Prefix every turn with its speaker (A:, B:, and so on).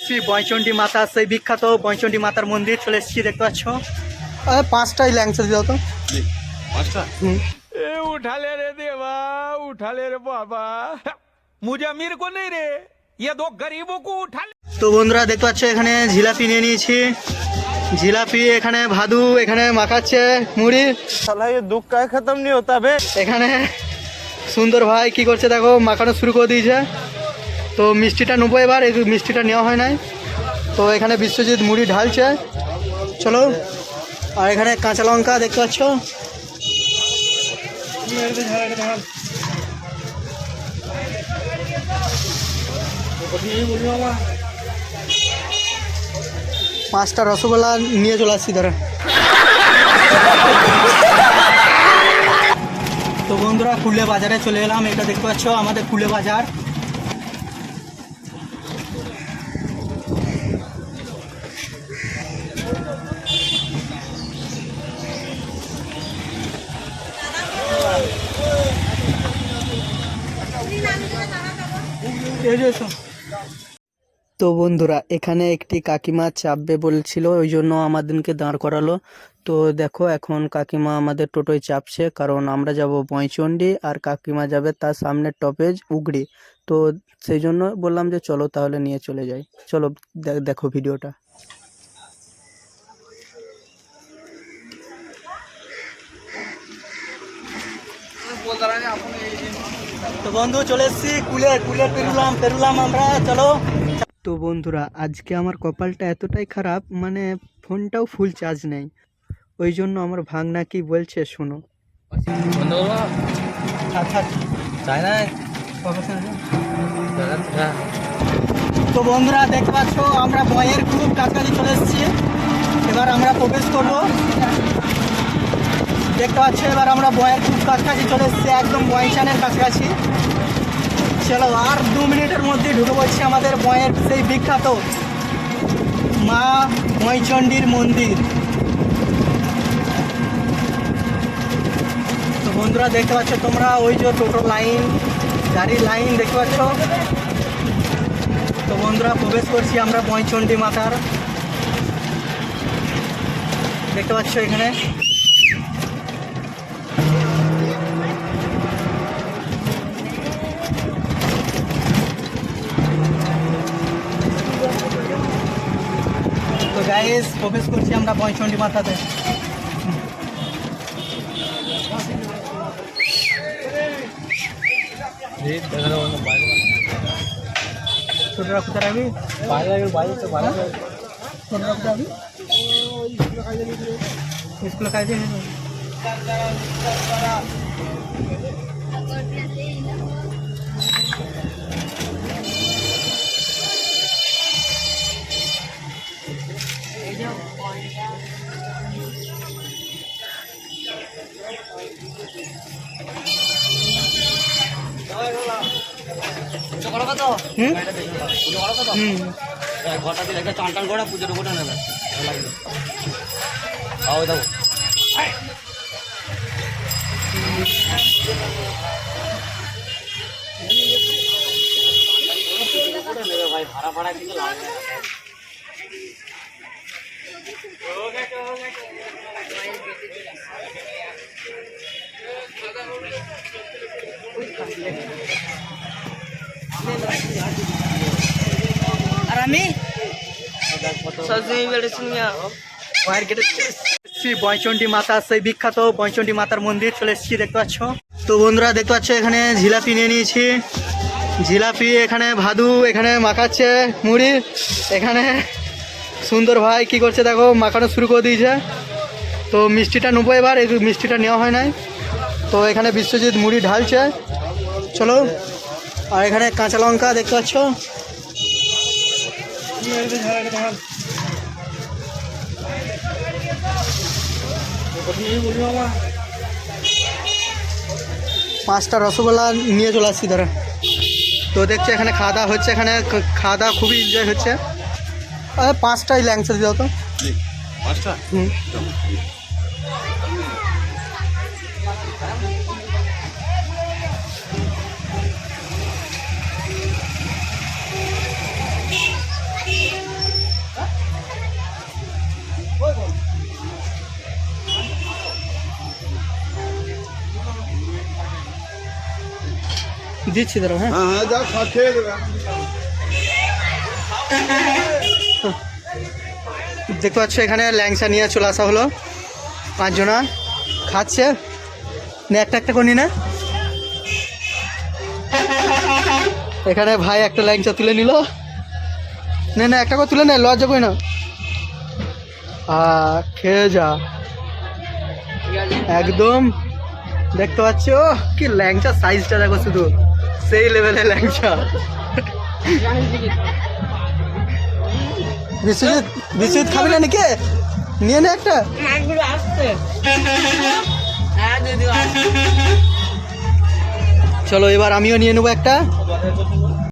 A: শ্রী বয়চণ্ডী মাতা, সেই বিখ্যাত বয়চণ্ডী মাতার মন্দির চলে এসেছি, দেখতে পাচ্ছ। পাঁচটাই ল্যাংচা দিয়ে দাও তো।
B: পাঁচটা
C: ए उठा ले रे देवा, उठा ले रे बाबा, मुझे अमीर को नहीं रे, ये दो गरीबों को उठा ले।
A: তো বন্ধুরা দেখতে পাচ্ছ এখানে জিলাপি নিয়ে নিয়েছি। জিলাপি এখানে ভাদু এখানে মাখাচ্ছে মুড়ি।
B: साला ये दुख का खत्म नहीं होता बे।
A: এখানে সুন্দর ভাই কি করছে দেখো, মাখানো শুরু করে দিয়েছে। তো মিষ্টিটা নেবো এবার, এই মিষ্টিটা নেওয়া হয় নাই। তো এখানে বিশ্বজিৎ মুড়ি ঢালছে, চলো। আর এখানে কাঁচা লঙ্কা দেখতে পাচ্ছ। পাঁচটা রসগোল্লা নিয়ে চলে আসছি ধরে। তো বন্ধুরা কুলে বাজারে চলে এলাম, এটা দেখতে পাচ্ছ আমাদের কুলে বাজার। তো বন্ধুরা এখানে একটি কাকিমা চাপবে বলছিল, ওই জন্য আমাদেরকে দাঁড় করালো। তো দেখো এখন কাকিমা আমাদের টোটোয় চাপছে, কারণ আমরা যাব বয়চণ্ডী আর কাকিমা যাবে তার সামনে টপেজ উগড়ি। তো সেই জন্য বললাম যে চলো তাহলে নিয়ে চলে যাই। চলো দেখো ভিডিওটা। তো বন্ধু চলে এসেছি কুলে পেরুলাম আমরা, চলো। তো বন্ধুরা আজকে আমার কপালটা এতটাই খারাপ, মানে ফোনটাও ফুল চার্জ নেই, ওই জন্য আমার ভাগনা কি বলছে শোনো। তো বন্ধুরা দেখতে পাচ্ছ আমরা বয়ের খুব কাছাকাছি চলে এসেছি, এবার আমরা প্রবেশ করবো। দেখতে পাচ্ছ এবার আমরা বয়ের খুব কাছাকাছি চলে এসেছি, একদম বয়চানের কাছাকাছি। চলো আর 2 মিনিটের মধ্যে ঢুকে পড়ছি আমাদের বয়ের সেই বিখ্যাত মা বয়চণ্ডীর মন্দির। তো বন্ধুরা দেখতে পাচ্ছ তোমরা ওই যে টোটো লাইন, গাড়ির লাইন দেখতে পাচ্ছ। তো বন্ধুরা প্রবেশ করছি আমরা বয়চণ্ডী মাতার, দেখতে পাচ্ছ এখানে। তো গাইস প্রবেশ করছি আমরা বয়চণ্ডী মাতাতে। ছোটরা কোথায় রাখবি? ছোটরা কোথায় রাখবি? স্কুলে খাই দিয়ে
B: ঘরটা দিলে একটা টান করে পুজোর উপরে নেবে। ভাই ভাড়া ভাড়া কিন্তু লাগবে।
A: আর আমি শ্রী বয়চণ্ডী মাতা, সেই বিখ্যাত বয়চণ্ডী মাতার মন্দির চলে এসেছি, দেখতে পাচ্ছ। তো বন্ধুরা দেখতে পাচ্ছ এখানে জিলাপি নিয়ে নিয়েছি। জিলাপি এখানে ভাদু এখানে মাখাচ্ছে মুড়ি। এখানে সুন্দর ভাই কি করছে দেখো, মাখানো শুরু করে দিয়েছে। তো মিষ্টিটা নেবো এবার, এই মিষ্টিটা নেওয়া হয় নাই। তো এখানে বিশ্বজিৎ মুড়ি ঢালছে, চলো। আর এখানে কাঁচা লঙ্কা দেখতে পাচ্ছ। পাঁচটা রসগোল্লা নিয়ে চলে আসছি ধরে। তো দেখছি এখানে খাওয়া দাওয়া হচ্ছে, এখানে খাওয়া দাওয়া খুবই এনজয় হচ্ছে। পাঁচটাই ল্যাংচা দিয়ে দাও তো।
B: পাঁচটা
A: দিচ্ছি দাঁড়াও, হ্যাঁ।
D: হ্যাঁ যা খেয়ে দেবে।
A: দেখতে পাচ্ছ এখানে ল্যাংচা নিয়ে চলে আসা হলো, 5 জনা খাচ্ছে। নে একটা একটা করে নি না, এখানে ভাই একটা ল্যাংচা তুলে নিল। নে না একটা করে তুলে নে, লজ্জা কই না। খেয়ে যা একদম। দেখতে পাচ্ছ কি ল্যাংচা সাইজটা দেখো, শুধু সেই লেভেলের ল্যাংচা। বিশ্বজিৎ, বিশ্বজিৎ খাবি না নাকি? নিয়ে নে একটা। চলো এবার আমিও নিয়ে নেবো একটা।